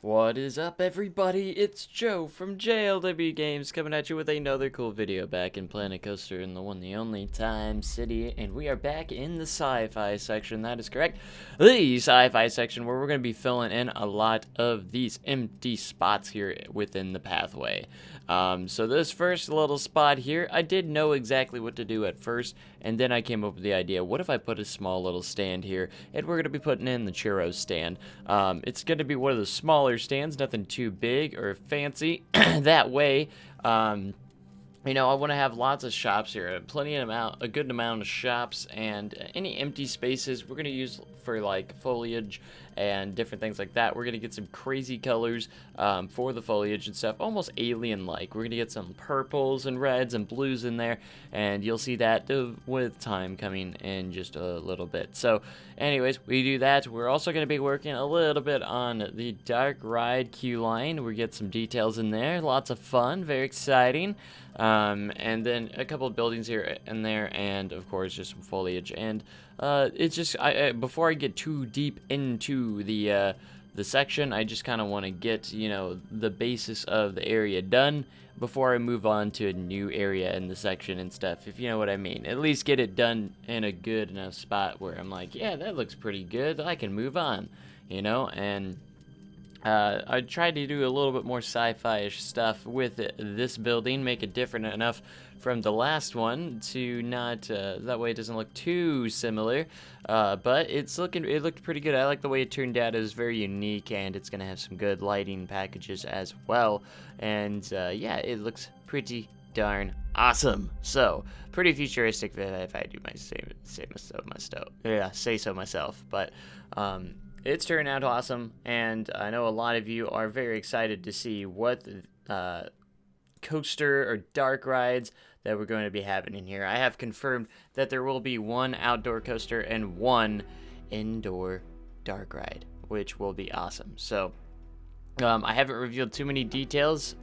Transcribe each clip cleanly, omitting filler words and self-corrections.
What is up, everybody? It's Joe from JLW Games coming at you with another cool video back in Planet Coaster in the one, the only Time City, and we are back in the sci-fi section. That is correct, the sci-fi section where we're going to be filling in a lot of these empty spots here within the pathway. So this first little spot here, I did know exactly what to do at first, and then I came up with the idea, what if I put a small little stand here, and we're going to be putting in the churros stand. It's going to be one of the smaller stands, nothing too big or fancy. That way, you know, I want to have lots of shops here, a good amount of shops, and any empty spaces we're going to use for like foliage and different things like that. We're going to get some crazy colors for the foliage and stuff, almost alien-like. We're going to get some purples and reds and blues in there, and you'll see that with time coming in just a little bit. So anyways, we do that. We're also going to be working a little bit on the Dark Ride queue line. We get some details in there, lots of fun, very exciting. And then a couple of buildings here and there, and of course just some foliage. And it's just before I get too deep into the section, I just kind of want to get, you know, the basis of the area done before I move on to a new area in the section and stuff, if you know what I mean. At least get it done in a good enough spot where I'm like, yeah, that looks pretty good, I can move on, you know. And I tried to do a little bit more sci-fi-ish stuff with this building, make it different enough from the last one to not, that way it doesn't look too similar, but it looked pretty good. I like the way it turned out. It was very unique, and it's going to have some good lighting packages as well, and yeah, it looks pretty darn awesome. So, pretty futuristic if I do say so myself, but, it's turned out awesome, and I know a lot of you are very excited to see what coaster or dark rides that we're going to be having in here. I have confirmed that there will be one outdoor coaster and one indoor dark ride, which will be awesome. So I haven't revealed too many details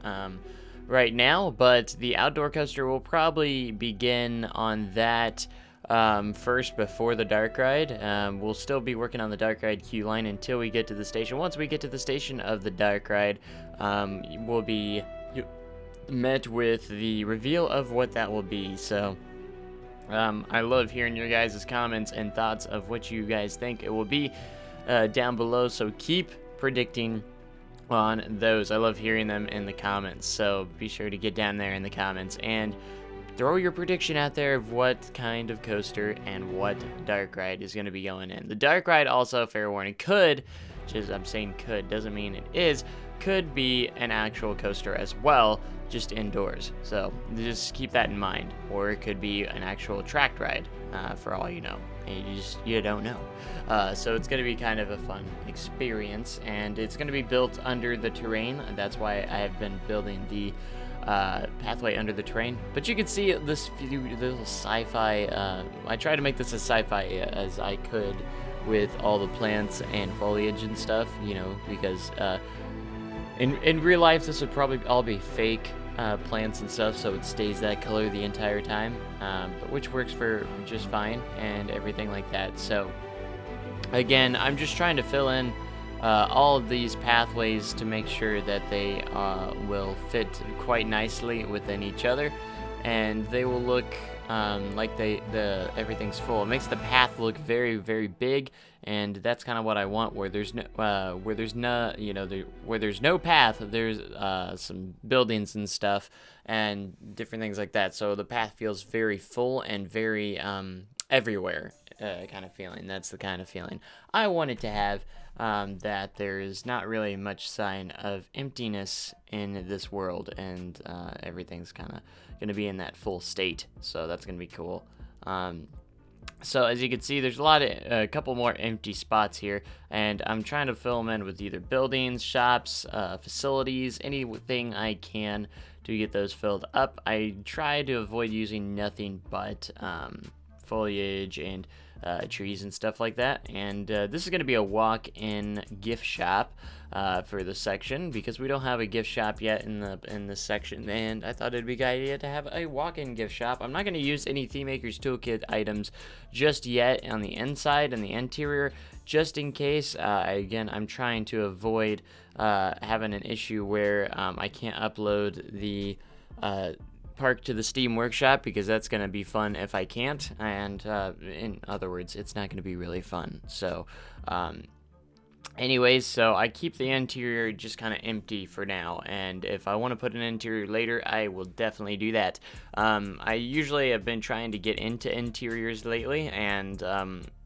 right now, but the outdoor coaster will probably begin on that first before the dark ride. We'll still be working on the dark ride queue line until we get to the station. Once we get to the station of the dark ride, we'll be met with the reveal of what that will be. So I love hearing your guys' comments and thoughts of what you guys think it will be down below, so keep predicting on those. I love hearing them in the comments, so be sure to get down there in the comments and throw your prediction out there of what kind of coaster and what dark ride is going to be going in. The dark ride also, fair warning, could, just I'm saying could, doesn't mean it is, could be an actual coaster as well, just indoors. So just keep that in mind. Or it could be an actual tracked ride, for all you know. And you don't know. So it's going to be kind of a fun experience, and it's going to be built under the terrain. That's why I have been building the pathway under the terrain. But you can see this little sci-fi, I try to make this as sci-fi as I could with all the plants and foliage and stuff, you know, because in real life this would probably all be fake plants and stuff, so it stays that color the entire time, but which works for just fine and everything like that. So again, I'm just trying to fill in all of these pathways to make sure that they will fit quite nicely within each other, and they will look like everyth's full. It makes the path look very, very big, and that's kind of what I want. Where there's no path, there's some buildings and stuff and different things like that. So the path feels very full and very everywhere kind of feeling. That's the kind of feeling I wanted to have. That there's not really much sign of emptiness in this world, and everything's kind of going to be in that full state, so that's going to be cool. So as you can see, there's a couple more empty spots here, and I'm trying to fill them in with either buildings, shops, facilities, anything I can to get those filled up. I try to avoid using nothing but foliage and trees and stuff like that. And this is going to be a walk-in gift shop for the section, because we don't have a gift shop yet in this section, and I thought it'd be a good idea to have a walk-in gift shop. I'm not going to use any Theme Maker's Toolkit items just yet on the inside and the interior, just in case. Again, I'm trying to avoid having an issue where I can't upload the park to the Steam Workshop, because that's going to be fun if I can't, and in other words, it's not going to be really fun. So anyways, so I keep the interior just kind of empty for now, and if I want to put an interior later, I will definitely do that. I usually have been trying to get into interiors lately, and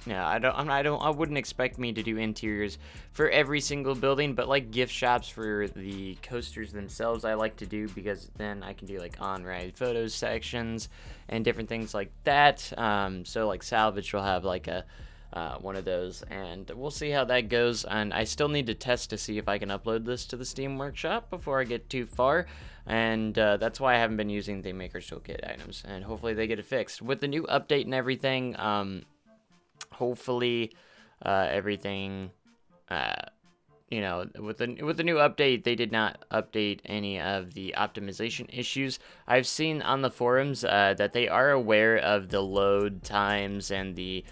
yeah, I wouldn't expect me to do interiors for every single building, but like gift shops for the coasters themselves, I like to do, because then I can do like on-ride photos sections and different things like that. So like Salvage will have like a one of those, and we'll see how that goes. And I still need to test to see if I can upload this to the Steam Workshop before I get too far, and that's why I haven't been using the Maker's Toolkit items, and hopefully they get it fixed with the new update and everything. Hopefully everything, you know, with the new update, they did not update any of the optimization issues. I've seen on the forums that they are aware of the load times and the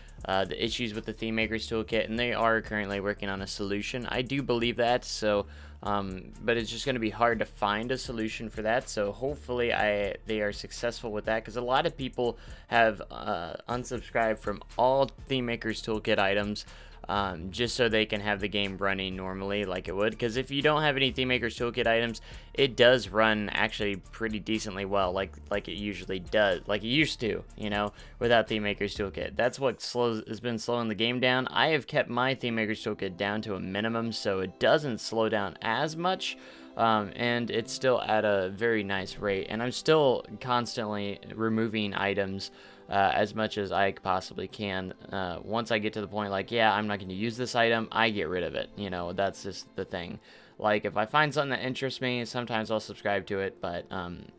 issues with the Theme Maker's Toolkit, and they are currently working on a solution. I do believe that, so but it's just going to be hard to find a solution for that. So hopefully they are successful with that, because a lot of people have unsubscribed from all Theme Maker's Toolkit items, just so they can have the game running normally like it would. Because if you don't have any Theme Maker's Toolkit items, it does run actually pretty decently well, like it usually does, like it used to, you know, without Theme Maker's Toolkit. That's what has been slowing the game down. I have kept my Theme Maker's Toolkit down to a minimum, so it doesn't slow down as much, and it's still at a very nice rate, and I'm still constantly removing items as much as I possibly can. Once I get to the point like, yeah, I'm not going to use this item, I get rid of it. You know, that's just the thing. Like, if I find something that interests me, sometimes I'll subscribe to it. But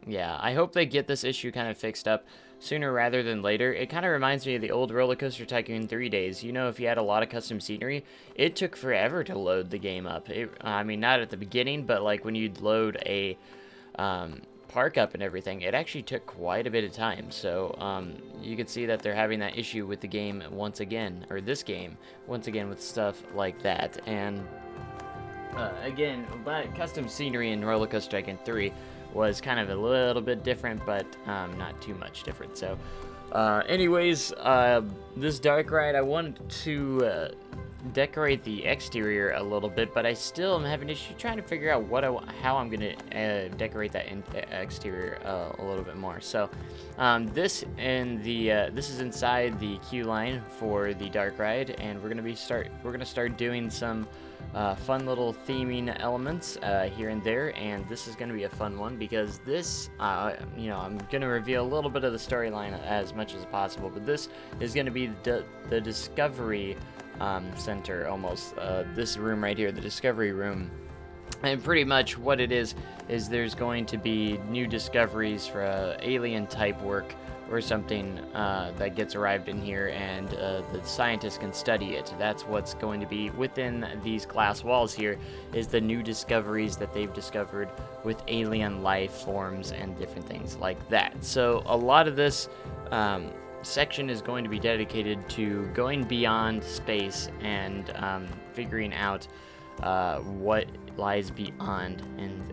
yeah, I hope they get this issue kind of fixed up sooner rather than later. It kind of reminds me of the old Roller Coaster Tycoon 3 days. You know, if you had a lot of custom scenery, it took forever to load the game up. I mean, not at the beginning, but like when you'd load a park up and everything, it actually took quite a bit of time. So you can see that they're having that issue with the game once again, or this game once again, with stuff like that. And again, that custom scenery in Roller Coaster Tycoon 3 was kind of a little bit different, but not too much different. So anyways, this dark ride, I wanted to decorate the exterior a little bit, but I still am having issue trying to figure out how I'm gonna decorate that exterior a little bit more. So this is inside the queue line for the dark ride, and we're gonna start doing some fun little theming elements here and there, and this is going to be a fun one, because this, you know, I'm going to reveal a little bit of the storyline as much as possible, but this is going to be the Discovery Center, almost. This room right here, the Discovery Room. And pretty much what it is there's going to be new discoveries for alien type work or something that gets arrived in here, and the scientists can study it. That's what's going to be within these glass walls here, is the new discoveries that they've discovered with alien life forms and different things like that. So a lot of this section is going to be dedicated to going beyond space and figuring out what lies beyond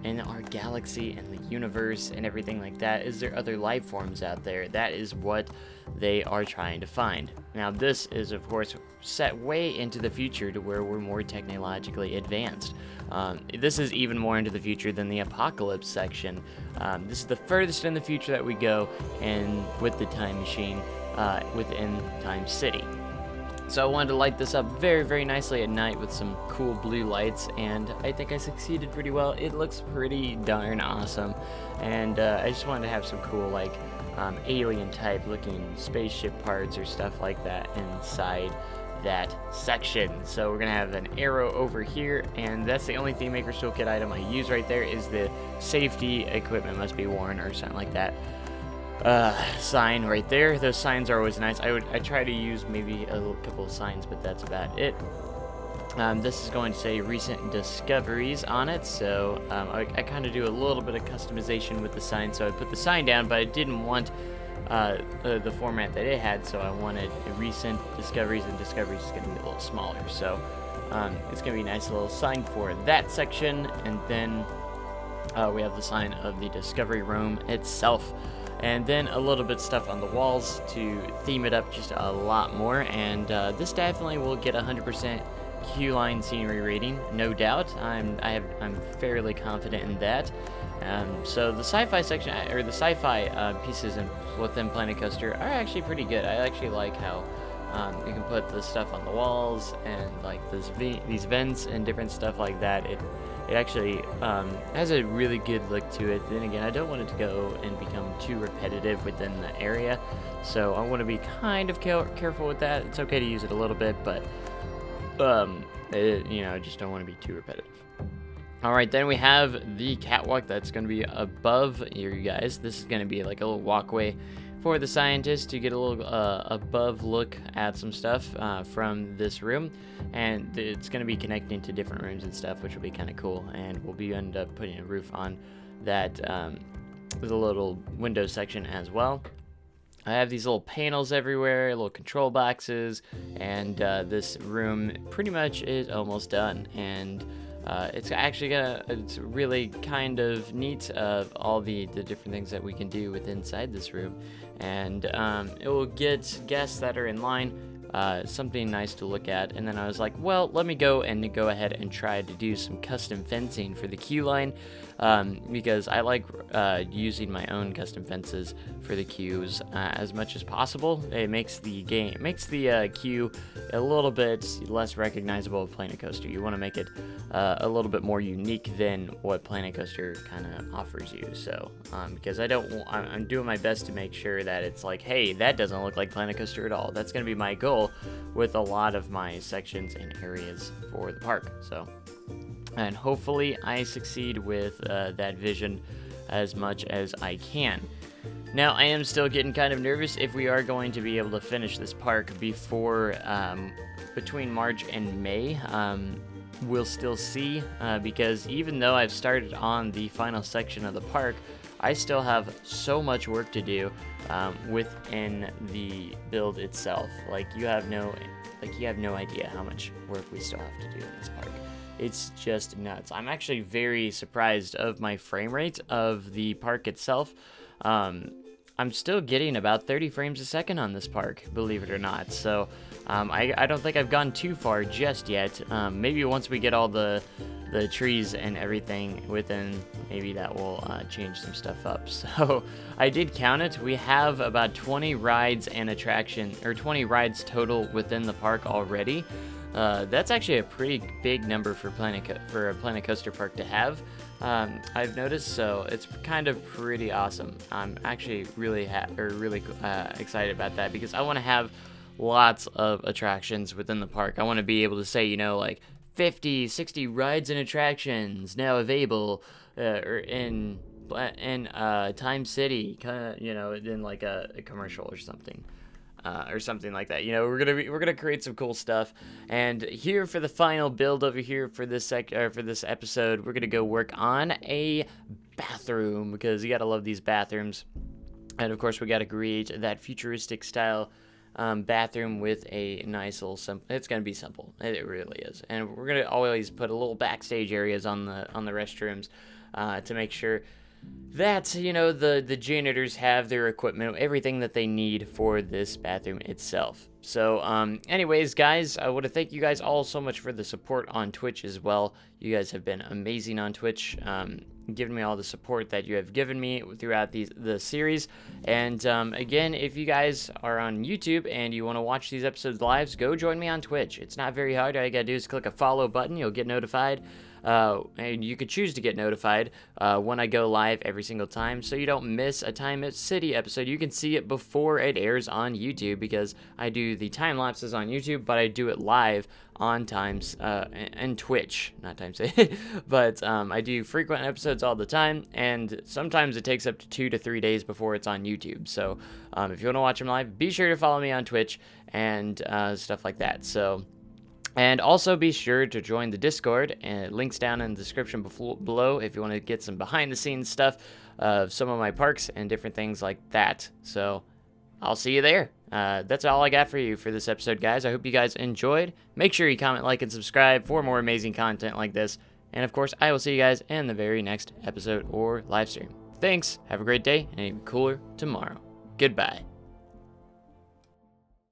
in our galaxy and the universe and everything like that. Is there other life forms out there? That is what they are trying to find. Now, this is, of course, set way into the future, to where we're more technologically advanced. This is even more into the future than the Apocalypse section. This is the furthest in the future that we go, and with the time machine within Time City. So I wanted to light this up very, very nicely at night with some cool blue lights, and I think I succeeded pretty well. It looks pretty darn awesome, and I just wanted to have some cool, like, alien type looking spaceship parts or stuff like that inside that section. So we're gonna have an arrow over here, and that's the only Theme Maker's Toolkit item I use right there, is the safety equipment must be worn or something like that sign right there. Those signs are always nice. I try to use maybe a couple of signs, but that's about it. This is going to say recent discoveries on it, so I kind of do a little bit of customization with the sign. So I put the sign down, but I didn't want the format that it had, so I wanted recent discoveries, and discoveries is going to be a little smaller. So it's going to be a nice little sign for that section, and then we have the sign of the discovery room itself, and then a little bit stuff on the walls to theme it up just a lot more. And this definitely will get 100% Q-Line scenery rating, no doubt. I'm fairly confident in that. So the sci-fi section, or the sci-fi pieces within Planet Coaster are actually pretty good. I actually like how you can put the stuff on the walls, and like these vents and different stuff like that. It actually has a really good look to it. Then again, I don't want it to go and become too repetitive within the area, so I want to be kind of careful with that. It's okay to use it a little bit, but I just don't want to be too repetitive. Alright, then we have the catwalk that's going to be above you guys. This is going to be like a little walkway for the scientists to get a little above look at some stuff from this room. And it's going to be connecting to different rooms and stuff, which will be kind of cool. And we'll end up putting a roof on that with a little window section as well. I have these little panels everywhere, little control boxes, and this room pretty much is almost done. And it's actually it's really kind of neat of all the different things that we can do with inside this room. And it will get guests that are in line something nice to look at. And then I was like, well, let me go ahead and try to do some custom fencing for the Q-Line, because I like using my own custom fences for the queues as much as possible. It makes the queue a little bit less recognizable of Planet Coaster. You want to make it a little bit more unique than what Planet Coaster kind of offers you. So because I'm doing my best to make sure that it's like, hey, that doesn't look like Planet Coaster at all. That's going to be my goal with a lot of my sections and areas for the park. So, and hopefully I succeed with that vision as much as I can. Now, I am still getting kind of nervous if we are going to be able to finish this park before between March and May. We'll still see, because even though I've started on the final section of the park, I still have so much work to do within the build itself. You have no idea how much work we still have to do in this park. It's just nuts. I'm actually very surprised of my frame rate of the park itself. I'm still getting about 30 frames a second on this park, believe it or not. So I don't think I've gone too far just yet. Maybe once we get all the trees and everything within, maybe that will change some stuff up. So I did count it. We have about 20 rides and 20 rides total within the park already. That's actually a pretty big number for a Planet Coaster park to have. I've noticed, so it's kind of pretty awesome. I'm actually really excited about that, because I want to have lots of attractions within the park. I want to be able to say, like 50, 60 rides and attractions now available or in Time City, in like a commercial or something. Or something like that. We're gonna create some cool stuff. And here for the final build over here for this episode, we're gonna go work on a bathroom, because you gotta love these bathrooms. And of course, we gotta create that futuristic style bathroom with a nice little simple. It's gonna be simple. It really is. And we're gonna always put a little backstage areas on the restrooms to make sure that, the janitors have their equipment, everything that they need for this bathroom itself. So, anyways, guys, I want to thank you guys all so much for the support on Twitch as well. You guys have been amazing on Twitch, giving me all the support that you have given me throughout the series. And, again, if you guys are on YouTube and you want to watch these episodes live, go join me on Twitch. It's not very hard. All you gotta do is click a follow button. You'll get notified. And you could choose to get notified when I go live every single time, so you don't miss a Time City episode. You can see it before it airs on YouTube, because I do the time lapses on YouTube, but I do it live on and Twitch, not Time City. But I do frequent episodes all the time, and sometimes it takes up to 2 to 3 days before it's on YouTube. So if you want to watch them live, be sure to follow me on Twitch and stuff like that. So And also be sure to join the Discord, and links down in the description below if you want to get some behind the scenes stuff of some of my parks and different things like that. So I'll see you there. That's all I got for you for this episode, guys. I hope you guys enjoyed. Make sure you comment, like, and subscribe for more amazing content like this. And of course, I will see you guys in the very next episode or live stream. Thanks. Have a great day and even cooler tomorrow. Goodbye.